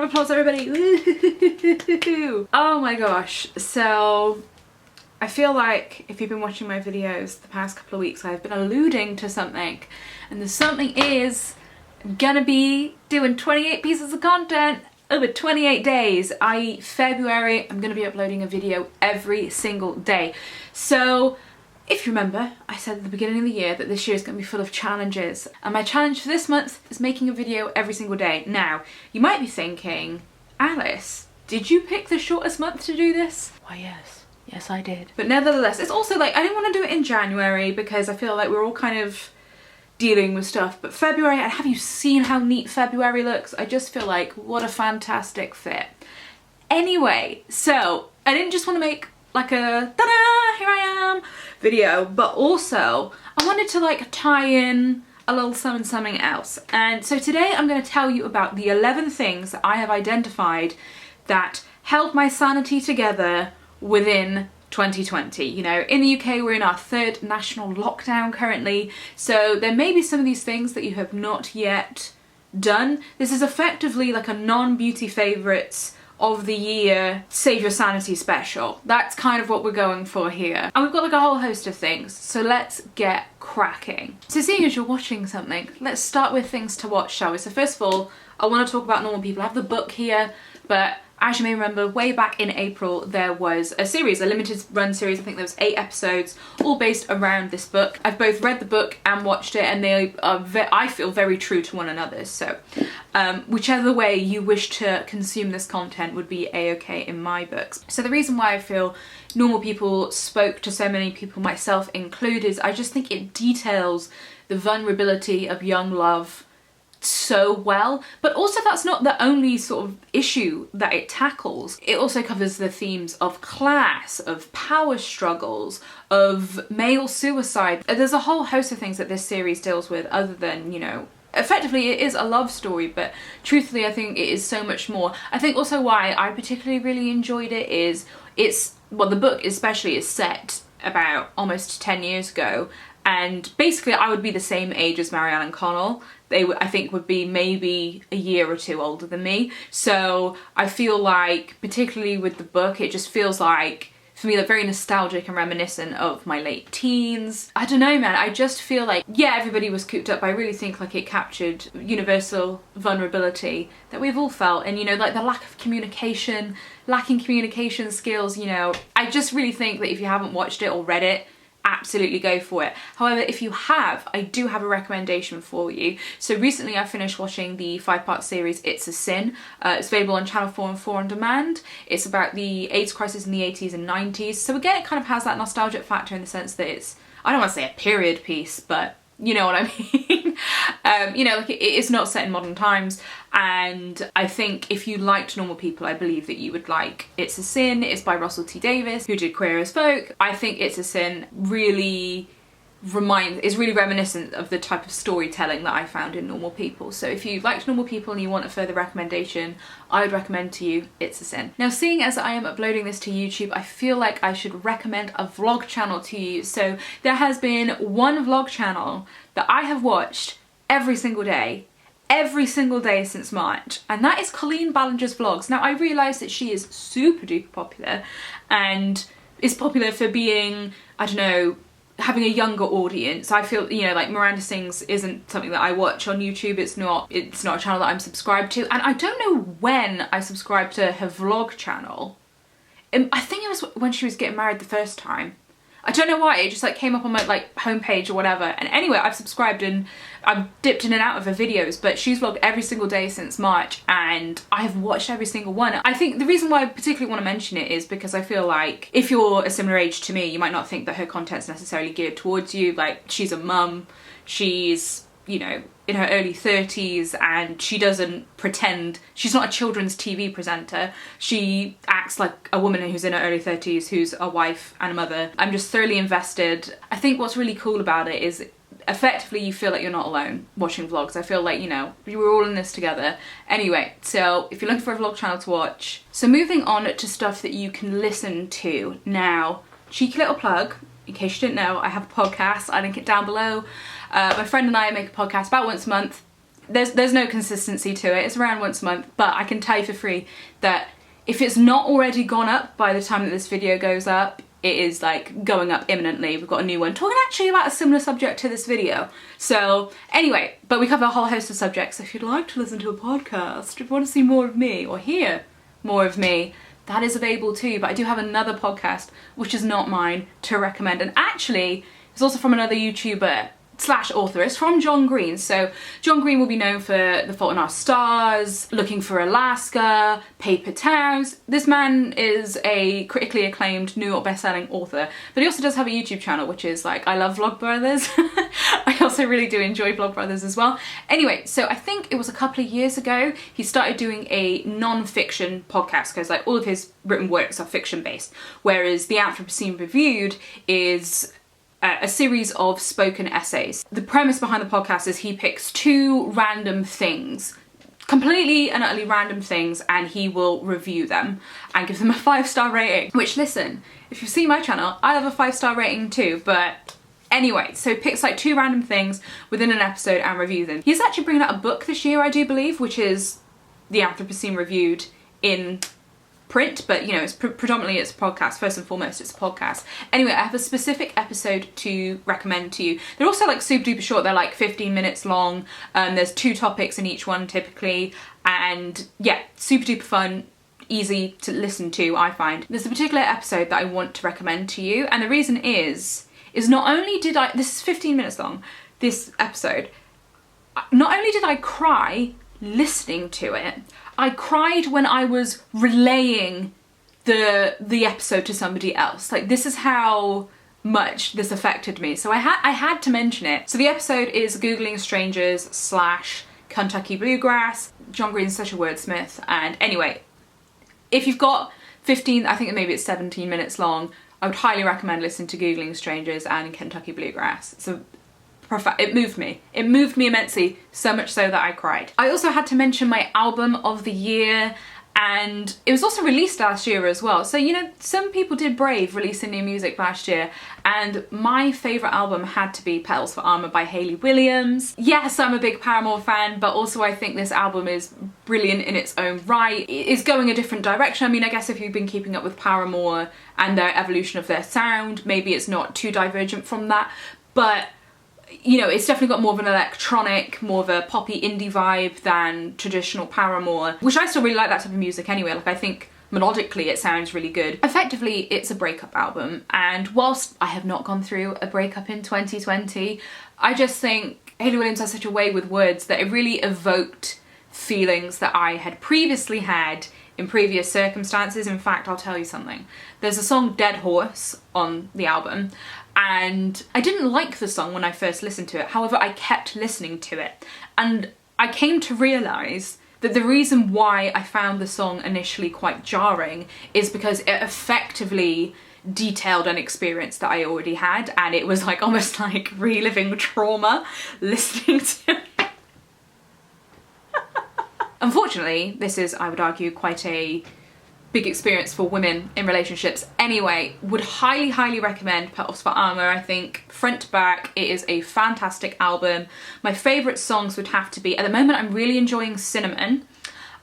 of applause, everybody. Oh my gosh. So I feel like if you've been watching my videos the past couple of weeks, I've been alluding to something. And the something is I'm gonna be doing 28 pieces of content over 28 days, i.e. February. I'm gonna be uploading a video every single day. So if you remember, I said at the beginning of the year that this year is going to be full of challenges. And my challenge for this month is making a video every single day. Now, you might be thinking, Alice, did you pick the shortest month to do this? Why, yes. Yes, I did. But nevertheless, it's also like, I didn't want to do it in January because I feel like we're all kind of dealing with stuff. But February, and have you seen how neat February looks? I just feel like, what a fantastic fit. Anyway, so I didn't just want to make like a ta-da, here I am video, but also I wanted to like tie in a little something else. And so today I'm going to tell you about the 11 things that I have identified that held my sanity together within 2020. You know, in the UK we're in our 3rd national lockdown currently, so there may be some of these things that you have not yet done. This is effectively like a non-beauty favourites of the year Save Your Sanity special. That's kind of what we're going for here. And we've got like a whole host of things, so let's get cracking. So seeing as you're watching something, let's start with things to watch, shall we? So first of all, I want to talk about normal people. I have the book here, but as you may remember, way back in April, there was a series, a limited run series. I think there was 8 episodes, all based around this book. I've both read the book and watched it, and they are, I feel, very true to one another. So whichever way you wish to consume this content would be a-okay in my books. So the reason why I feel normal people spoke to so many people, myself included, is I just think it details the vulnerability of young love so well, but also that's not the only sort of issue that it tackles. It also covers the themes of class, of power struggles, of male suicide. There's a whole host of things that this series deals with other than, you know, effectively it is a love story, but truthfully I think it is so much more. I think also why I particularly really enjoyed it is well, the book especially is set about almost 10 years ago, and basically I would be the same age as Marianne and Connell. They, I think, would be maybe a year or 2 older than me. So I feel like, particularly with the book, it just feels like, for me, like very nostalgic and reminiscent of my late teens. I don't know, man, I just feel like, yeah, everybody was cooped up, but I really think like it captured universal vulnerability that we've all felt. And, you know, like the lack of communication, lacking communication skills, you know, I just really think that if you haven't watched it or read it, absolutely go for it. However, if you have, I do have a recommendation for you. So recently I finished watching the 5-part series It's a Sin. It's available on Channel 4 and 4 on demand. It's about the AIDS crisis in the 80s and 90s. So again, it kind of has that nostalgic factor in the sense that it's, I don't want to say a period piece, but you know what I mean. You know, like it is not set in modern times, and I think if you liked Normal People, I believe that you would like It's a Sin. It's by Russell T Davies, who did Queer as Folk. I think It's a Sin really is really reminiscent of the type of storytelling that I found in Normal People. So if you liked Normal People and you want a further recommendation, I would recommend to you It's a Sin. Now, seeing as I am uploading this to YouTube, I feel like I should recommend a vlog channel to you. So there has been one vlog channel that I have watched every single day since March, and that is Colleen Ballinger's vlogs. Now I realise that she is super duper popular and is popular for being, I don't know, having a younger audience. I feel, you know, like Miranda Sings isn't something that I watch on YouTube. It's not a channel that I'm subscribed to, and I don't know when I subscribed to her vlog channel. I think it was when she was getting married the first time. I don't know why, it just like came up on my like homepage or whatever. And anyway, I've subscribed and I've dipped in and out of her videos, but she's vlogged every single day since March and I have watched every single one. I think the reason why I particularly want to mention it is because I feel like if you're a similar age to me, you might not think that her content's necessarily geared towards you. Like, she's a mum, she's, you know, in her early 30s, and she doesn't pretend, she's not a children's TV presenter. She acts like a woman who's in her early 30s, who's a wife and a mother. I'm just thoroughly invested. I think what's really cool about it is effectively you feel like you're not alone watching vlogs. I feel like, you know, we're all in this together. Anyway, so if you're looking for a vlog channel to watch. So moving on to stuff that you can listen to. Now, cheeky little plug, in case you didn't know, I have a podcast. I link it down below. My friend and I make a podcast about once a month. there's no consistency to it. It's around once a month, but I can tell you for free that if it's not already gone up by the time that this video goes up, it is like going up imminently. We've got a new one talking actually about a similar subject to this video. So anyway, but we cover a whole host of subjects. So if you'd like to listen to a podcast, if you want to see more of me or hear more of me, that is available too. But I do have another podcast, which is not mine, to recommend. And actually, it's also from another YouTuber / author. It's from John Green. So John Green will be known for The Fault in Our Stars, Looking for Alaska, Paper Towns. This man is a critically acclaimed New York best-selling author, but he also does have a YouTube channel, which is like, I love Vlogbrothers. I also really do enjoy Vlogbrothers as well. Anyway, so I think it was a couple of years ago, he started doing a non-fiction podcast, because like all of his written works are fiction-based, whereas the Anthropocene Reviewed is a series of spoken essays. The premise behind the podcast is he picks 2 random things, completely and utterly random things, and he will review them and give them a 5-star rating. Which, listen, if you've seen my channel, I have a 5-star rating too, but anyway, so he picks like 2 random things within an episode and reviews them. He's actually bringing out a book this year, I do believe, which is the Anthropocene Reviewed in print, but you know, it's predominantly it's a podcast. First and foremost, it's a podcast. Anyway, I have a specific episode to recommend to you. They're also like super duper short. They're like 15 minutes long. There's 2 topics in each one typically, and yeah, super duper fun, easy to listen to, I find. There's a particular episode that I want to recommend to you, and the reason is not only did this is 15 minutes long, this episode, not only did I cry listening to it, I cried when I was relaying the episode to somebody else. Like, this is how much this affected me. So I had to mention it. So the episode is Googling Strangers / Kentucky Bluegrass. John Green's such a wordsmith. And anyway, if you've got 15, I think maybe it's 17 minutes long, I would highly recommend listening to Googling Strangers and Kentucky Bluegrass. So it moved me. It moved me immensely, so much so that I cried. I also had to mention my album of the year, and it was also released last year as well. So, you know, some people did brave releasing new music last year, and my favourite album had to be Petals by Hayley Williams. Yes, I'm a big Paramore fan, but also I think this album is brilliant in its own right. It's going a different direction. I mean, I guess if you've been keeping up with Paramore and their evolution of their sound, maybe it's not too divergent from that, but you know, it's definitely got more of an electronic, more of a poppy indie vibe than traditional Paramore, which I still really like that type of music anyway. Like, I think melodically it sounds really good. Effectively, it's a breakup album, and whilst I have not gone through a breakup in 2020, I just think Hayley Williams has such a way with words that it really evoked feelings that I had previously had in previous circumstances. In fact, I'll tell you something. There's a song, Dead Horse, on the album, and I didn't like the song when I first listened to it. However, I kept listening to it, and I came to realise that the reason why I found the song initially quite jarring is because it effectively detailed an experience that I already had, and it was like almost like reliving trauma listening to it. Unfortunately, this is, I would argue, quite a big experience for women in relationships. Anyway, would highly recommend Petals for Armour. I think front to back it is a fantastic album. My favourite songs would have to be, at the moment I'm really enjoying Cinnamon.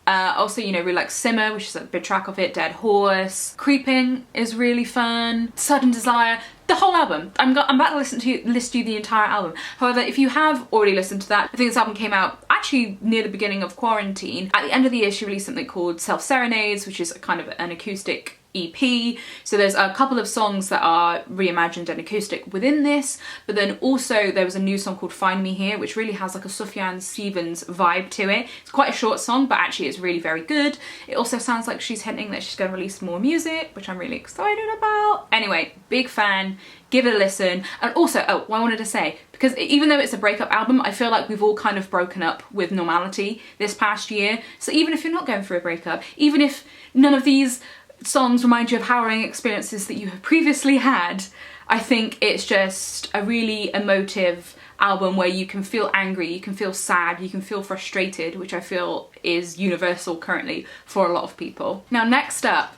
Also, you know, really like Simmer, which is a big track of it, Dead Horse. Creeping is really fun. Sudden Desire, the whole album. I'm about to list to you the entire album. However, if you have already listened to that, I think this album came out actually near the beginning of quarantine. At the end of the year, she released something called Self-Serenades, which is kind of an acoustic EP. So there's a couple of songs that are reimagined and acoustic within this, but then also there was a new song called Find Me Here, which really has like a Sufjan Stevens vibe to it. It's quite a short song, but actually it's really very good. It also sounds like she's hinting that she's going to release more music, which I'm really excited about. Anyway, big fan. Give it a listen. And also, oh, what I wanted to say, because even though it's a breakup album, I feel like we've all kind of broken up with normality this past year. So even if you're not going through a breakup, even if none of these songs remind you of harrowing experiences that you have previously had, I think it's just a really emotive album where you can feel angry, you can feel sad, you can feel frustrated, which I feel is universal currently for a lot of people. Now, next up,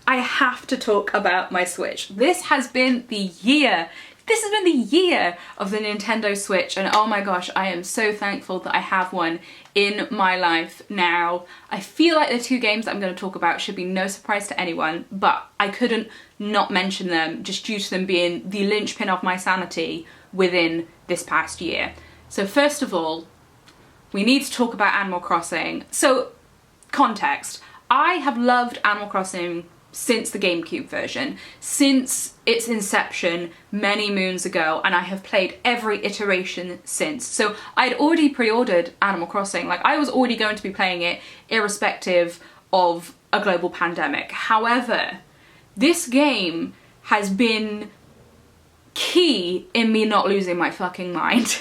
I have to talk about my Switch. This has been the year. This has been the year of the Nintendo Switch, and oh my gosh, I am so thankful that I have one in my life now. I feel like the two games that I'm going to talk about should be no surprise to anyone, but I couldn't not mention them just due to them being the linchpin of my sanity within this past year. So first of all, we need to talk about Animal Crossing. So, context. I have loved Animal Crossing since the GameCube version, since its inception many moons ago, and I have played every iteration since. So I'd already pre-ordered Animal Crossing, like I was already going to be playing it irrespective of a global pandemic. However, this game has been key in me not losing my fucking mind.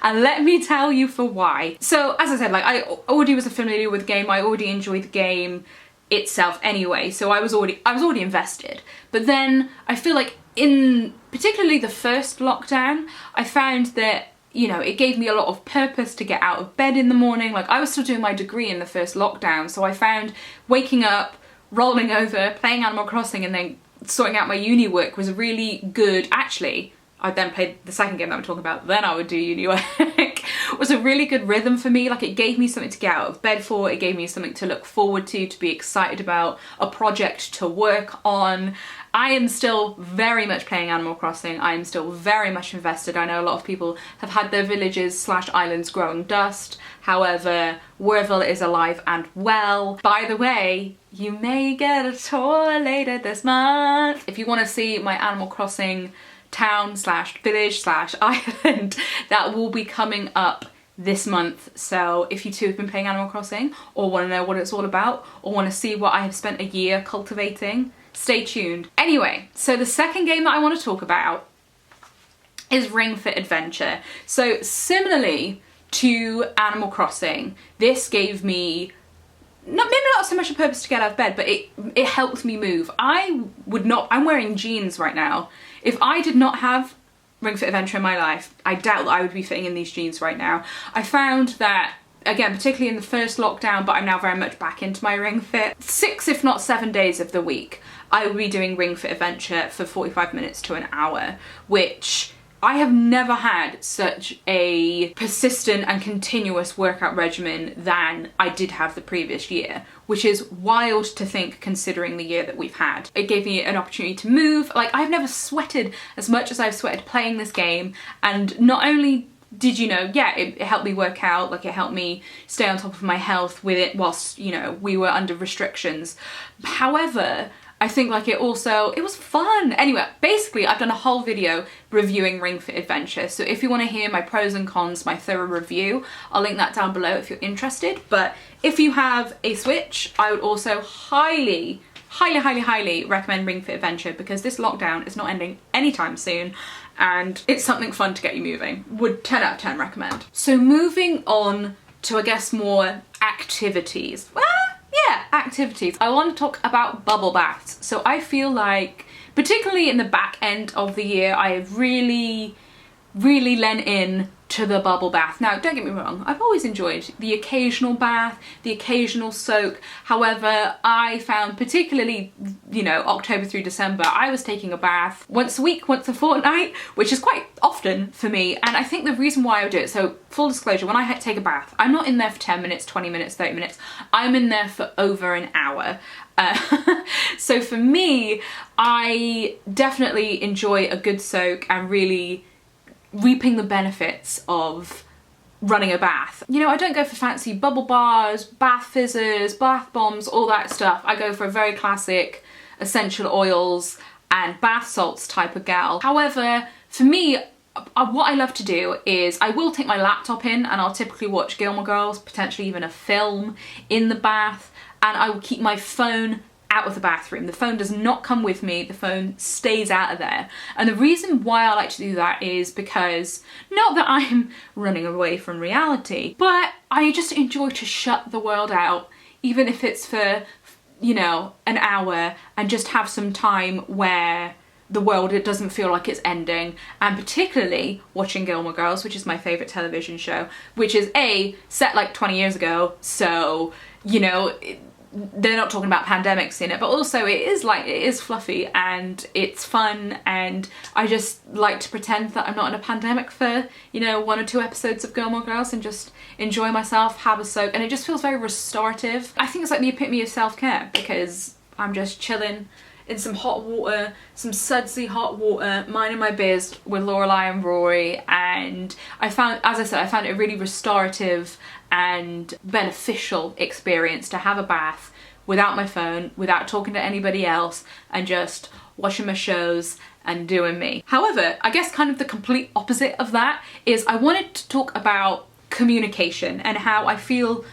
And let me tell you for why. So as I said, like I already was familiar with the game, I already enjoyed the game itself anyway, so I was already invested. But then I feel like in particularly the first lockdown, I found that, you know, it gave me a lot of purpose to get out of bed in the morning. Like I was still doing my degree in the first lockdown, so I found waking up, rolling over, playing Animal Crossing and then sorting out my uni work was a really good, actually, I then played the second game that I'm talking about, then I would do uni work. It was a really good rhythm for me. Like it gave me something to get out of bed for, it gave me something to look forward to be excited about, a project to work on. I am still very much playing Animal Crossing, I am still very much invested. I know a lot of people have had their villages / islands growing dust. However, Werville is alive and well. By the way, you may get a tour later this month. If you want to see my Animal Crossing town / village / island, that will be coming up this month. So if you too have been playing Animal Crossing or want to know what it's all about or want to see what I have spent a year cultivating, stay tuned. Anyway, so the second game that I want to talk about is Ringfit Adventure. So similarly to Animal Crossing, this gave me maybe not so much a purpose to get out of bed, but it helped me move. I'm wearing jeans right now. If I did not have Ringfit Adventure in my life, I doubt that I would be fitting in these jeans right now. I found that, again, particularly in the first lockdown, but I'm now very much back into my Ring Fit, 6 if not 7 days of the week, I will be doing Ringfit Adventure for 45 minutes to an hour, which I have never had such a persistent and continuous workout regimen than I did have the previous year, which is wild to think considering the year that we've had. It gave me an opportunity to move. Like, I've never sweated as much as I've sweated playing this game, and not only did, you know, yeah, it helped me work out, like it helped me stay on top of my health with it whilst, you know, we were under restrictions. However, I think like it was fun. Anyway, basically I've done a whole video reviewing Ringfit Adventure, so if you want to hear my pros and cons, my thorough review, I'll link that down below if you're interested. But if you have a Switch, I would also highly recommend Ringfit Adventure, because this lockdown is not ending anytime soon and it's something fun to get you moving. Would 10 out of 10 recommend. So moving on to, I guess, more activities. Yeah, activities. I want to talk about bubble baths. So I feel like, particularly in the back end of the year, I have really lent in to the bubble bath. Now, don't get me wrong, I've always enjoyed the occasional bath, the occasional soak. However, I found, particularly, you know, October through December, I was taking a bath once a week, once a fortnight, which is quite often for me. And I think the reason why I would do it, so full disclosure, when I take a bath, I'm not in there for 10 minutes, 20 minutes, 30 minutes. I'm in there for over an hour. So for me, I definitely enjoy a good soak and really reaping the benefits of running a bath. You know, I don't go for fancy bubble bars, bath fizzers, bath bombs, all that stuff. I go for a very classic essential oils and bath salts type of gal. However, for me, what I love to do is I will take my laptop in and I'll typically watch Gilmore Girls, potentially even a film in the bath, and I will keep my phone out of the bathroom. The phone does not come with me, the phone stays out of there. And the reason why I like to do that is because, not that I'm running away from reality, but I just enjoy to shut the world out, even if it's for, you know, an hour, and just have some time where the world, it doesn't feel like it's ending. And particularly watching Gilmore Girls, which is my favourite television show, which is set like 20 years ago, so, you know, they're not talking about pandemics in it, but also it is fluffy and it's fun, and I just like to pretend that I'm not in a pandemic for, you know, 1 or 2 episodes of Gilmore Girls and just enjoy myself, have a soak, and it just feels very restorative. I think it's like the epitome of self-care, because I'm just chilling in some hot water, some sudsy hot water, minding my biz with Lorelai and Rory, and I found, as I said, I found it a really restorative and beneficial experience to have a bath without my phone, without talking to anybody else, and just watching my shows and doing me. However, I guess kind of the complete opposite of that is I wanted to talk about communication and how I feel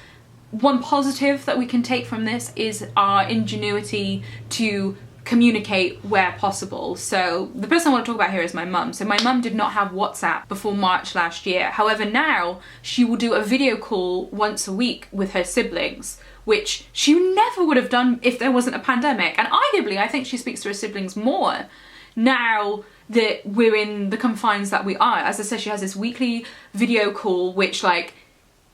one positive that we can take from this is our ingenuity to communicate where possible. So the person I want to talk about here is my mum. So my mum did not have WhatsApp before March last year. However, now she will do a video call once a week with her siblings, which she never would have done if there wasn't a pandemic. And arguably, I think she speaks to her siblings more now that we're in the confines that we are. As I said, she has this weekly video call, which like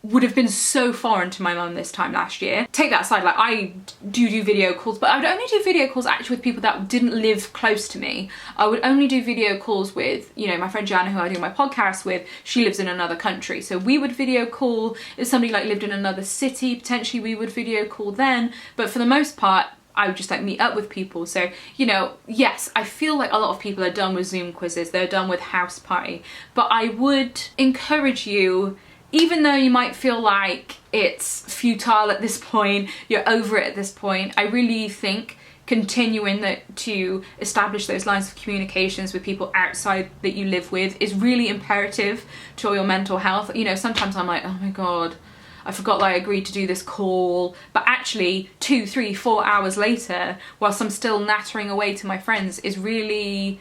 would have been so foreign to my mum this time last year. Take that aside, like I do video calls, but I would only do video calls actually with people that didn't live close to me. I would only do video calls with, you know, my friend Jana, who I do my podcast with. She lives in another country, so we would video call. If somebody like lived in another city, potentially we would video call then, but for the most part, I would just like meet up with people. So, you know, yes, I feel like a lot of people are done with Zoom quizzes, they're done with House Party, but I would encourage you, even though you might feel like it's futile at this point, you're over it at this point, I really think continuing to establish those lines of communications with people outside that you live with is really imperative to your mental health. You know, sometimes I'm like, oh my God, I forgot that I agreed to do this call, but actually 2, 3, 4 hours later, whilst I'm still nattering away to my friends, is really,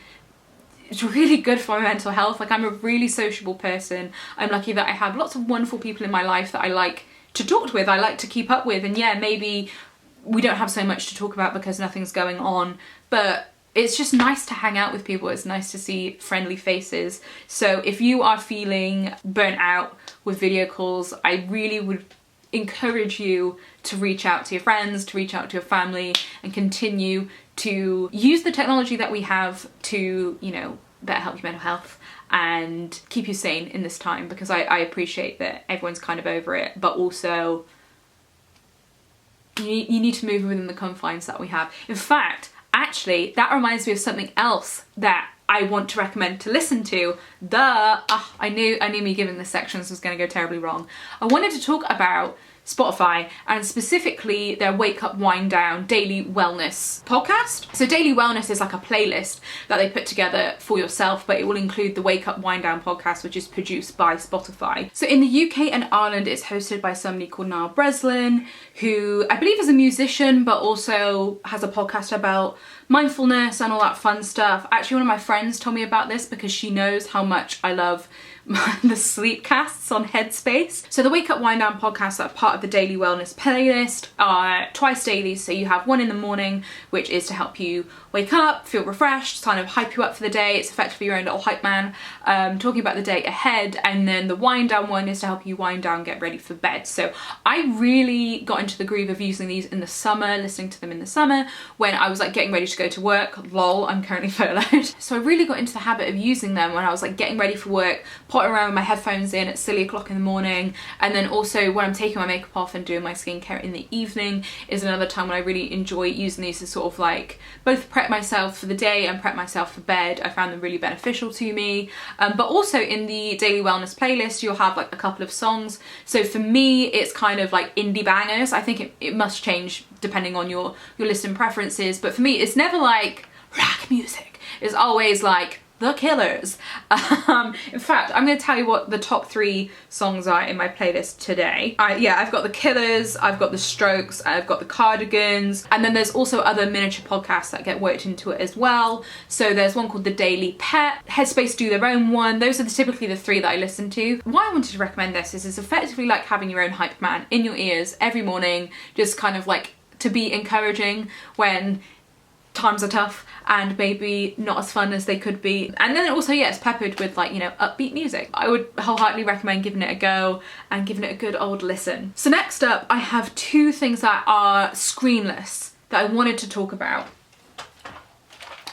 it's really good for my mental health. Like, I'm a really sociable person. I'm lucky that I have lots of wonderful people in my life that I like to talk with, I like to keep up with, and yeah, maybe we don't have so much to talk about because nothing's going on, but it's just nice to hang out with people. It's nice to see friendly faces. So if you are feeling burnt out with video calls, I really would encourage you to reach out to your friends, to reach out to your family, and continue to use the technology that we have to, you know, better help your mental health and keep you sane in this time, because I appreciate that everyone's kind of over it, but also you need to move within the confines that we have. In fact, actually, that reminds me of something else that I want to recommend to listen to. I knew me giving this section was going to go terribly wrong. I wanted to talk about Spotify, and specifically their Wake Up Wind Down Daily Wellness podcast. So Daily Wellness is like a playlist that they put together for yourself, but it will include the Wake Up Wind Down podcast, which is produced by Spotify. So in the UK and Ireland, it's hosted by somebody called Niall Breslin, who I believe is a musician, but also has a podcast about mindfulness and all that fun stuff. Actually, one of my friends told me about this because she knows how much I love the sleep casts on Headspace. So the Wake Up Wind Down podcast are part of the Daily Wellness playlist, are twice daily. So you have one in the morning, which is to help you wake up, feel refreshed, kind of hype you up for the day. It's effectively your own little hype man, talking about the day ahead. And then the wind down one is to help you wind down, get ready for bed. So I really got into the groove of using these in the summer, listening to them in the summer when I was like getting ready to go to work. Lol, I'm currently furloughed. So I really got into the habit of using them when I was like getting ready for work, potting around with my headphones in at silly o'clock in the morning, and then also when I'm taking my makeup off and doing my skincare in the evening is another time when I really enjoy using these to sort of like both prep myself for the day and prep myself for bed. I found them really beneficial to me, but also in the Daily Wellness playlist you'll have like a couple of songs. So for me it's kind of like indie bangers. I think it must change depending on your listening preferences, but for me it's never like rock music. It's always like The Killers. In fact, I'm going to tell you what the top 3 songs are in my playlist today. I've got The Killers, I've got The Strokes, I've got The Cardigans, and then there's also other miniature podcasts that get worked into it as well. So there's one called The Daily Pet, Headspace do their own one. Those are typically the 3 that I listen to. Why I wanted to recommend this is it's effectively like having your own hype man in your ears every morning, just kind of like to be encouraging when times are tough and maybe not as fun as they could be. And then also, yeah, it's peppered with like, you know, upbeat music. I would wholeheartedly recommend giving it a go and giving it a good old listen. So next up, I have two things that are screenless that I wanted to talk about.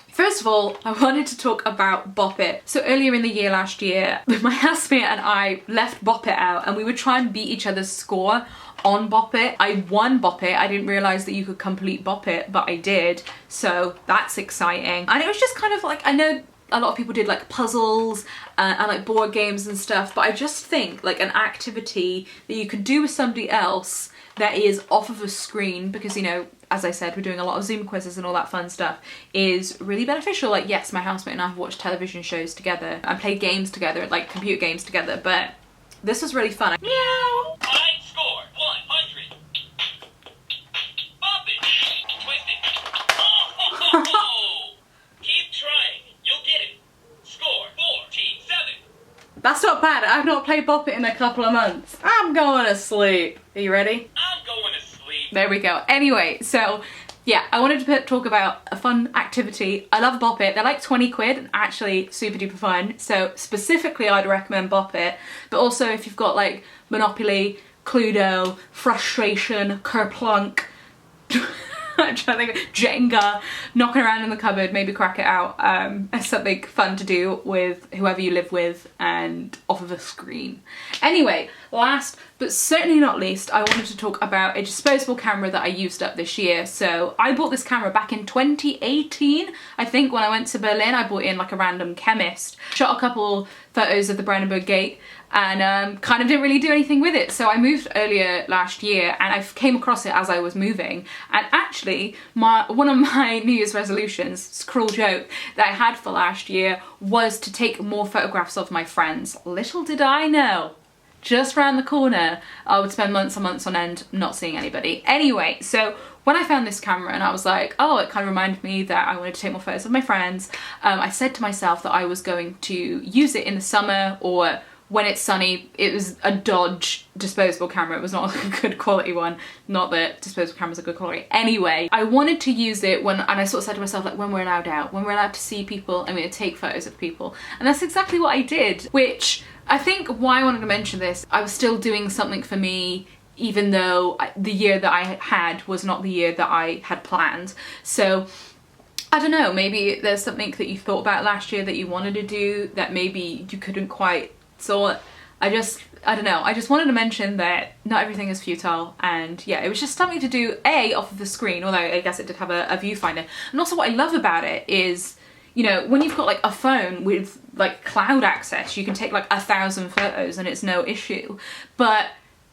First of all, I wanted to talk about Bop It. So earlier in the year last year, my housemate and I left Bop It out and we would try and beat each other's score on Bop It. I won Bop It. I didn't realise that you could complete Bop It, but I did. So that's exciting. And it was just kind of like, I know a lot of people did like puzzles and like board games and stuff, but I just think like an activity that you could do with somebody else that is off of a screen, because, you know, as I said, we're doing a lot of Zoom quizzes and all that fun stuff, is really beneficial. Like, yes, my housemate and I have watched television shows together and played games together, like computer games together, but this was really fun. Meow! High score, 100. Bop it! Twist it. Oh! Keep trying. You'll get it. Score, 47. That's not bad. I've not played Bop It in a couple of months. I'm going to sleep. Are you ready? I'm going to sleep. There we go. Anyway, so yeah, I wanted to talk about a fun activity. I love Bop It. They're like 20 quid and actually super duper fun. So specifically, I'd recommend Bop It. But also if you've got like Monopoly, Cluedo, Frustration, Kerplunk, I'm trying to think, Jenga, knocking around in the cupboard, maybe crack it out as something fun to do with whoever you live with and off of a screen. Anyway, last but certainly not least, I wanted to talk about a disposable camera that I used up this year. So I bought this camera back in 2018, I think, when I went to Berlin. I bought it in like a random chemist, shot a couple photos of the Brandenburg Gate, and kind of didn't really do anything with it. So I moved earlier last year and I came across it as I was moving, and actually one of my New Year's resolutions, it's a cruel joke, that I had for last year was to take more photographs of my friends. Little did I know, just round the corner, I would spend months and months on end not seeing anybody. Anyway, so when I found this camera and I was like, oh, it kind of reminded me that I wanted to take more photos of my friends, I said to myself that I was going to use it in the summer or when it's sunny. It was a Dodge disposable camera. It was not a good quality one. Not that disposable cameras are good quality. Anyway, I wanted to use it when, and I sort of said to myself, like, when we're allowed out, when we're allowed to see people, I'm going to take photos of people. And that's exactly what I did, which I think why I wanted to mention this, I was still doing something for me, even though the year that I had was not the year that I had planned. So I don't know, maybe there's something that you thought about last year that you wanted to do that maybe you couldn't quite sort. I don't know, I just wanted to mention that not everything is futile, and yeah, it was just something to do off of the screen, although I guess it did have a viewfinder. And also what I love about it is, you know, when you've got like a phone with like cloud access, you can take like 1,000 photos and it's no issue. But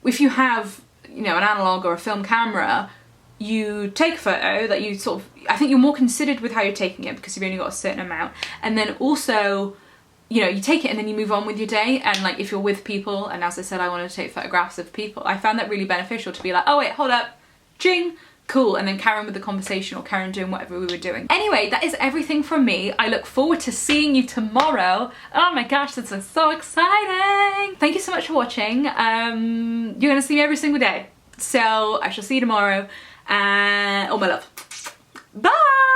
if you have, you know, an analog or a film camera, you take a photo that you sort of, I think you're more considered with how you're taking it because you've only got a certain amount. And then also, you know, you take it and then you move on with your day. And like if you're with people, and as I said, I wanted to take photographs of people, I found that really beneficial to be like, oh wait, hold up, ching, cool, and then carry on with the conversation or carry on doing whatever we were doing. Anyway, that is everything from me. I look forward to seeing you tomorrow. Oh my gosh, this is so exciting. Thank you so much for watching. You're gonna see me every single day. So I shall see you tomorrow, and all my love. Bye!